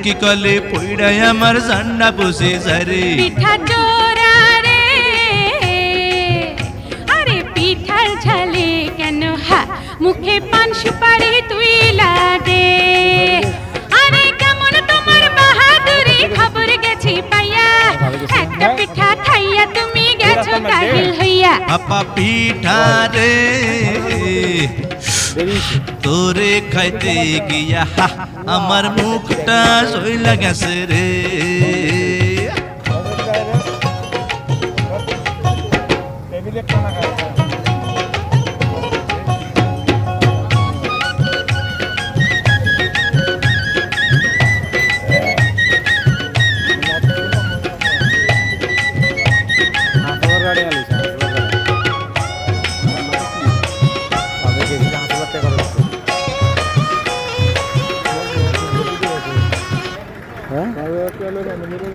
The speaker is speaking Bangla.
কি কলে পইড়াই আমার জান্না পুষে যারে পিঠা চোরা রে আরে পিঠার ঝালে কেন হা মুখে পান সুপারি তুই লাদে আরে কেমন তোমার বাহাদুরি খবর গেছি পাইয়া একটা পিঠা খাইয়া তুমি গেছো কাহিল হইয়া আপা পিঠা রে তোরে খাইতে গিয়া হা আমার মুখটা সইলা গেছে রে হ্যাঁ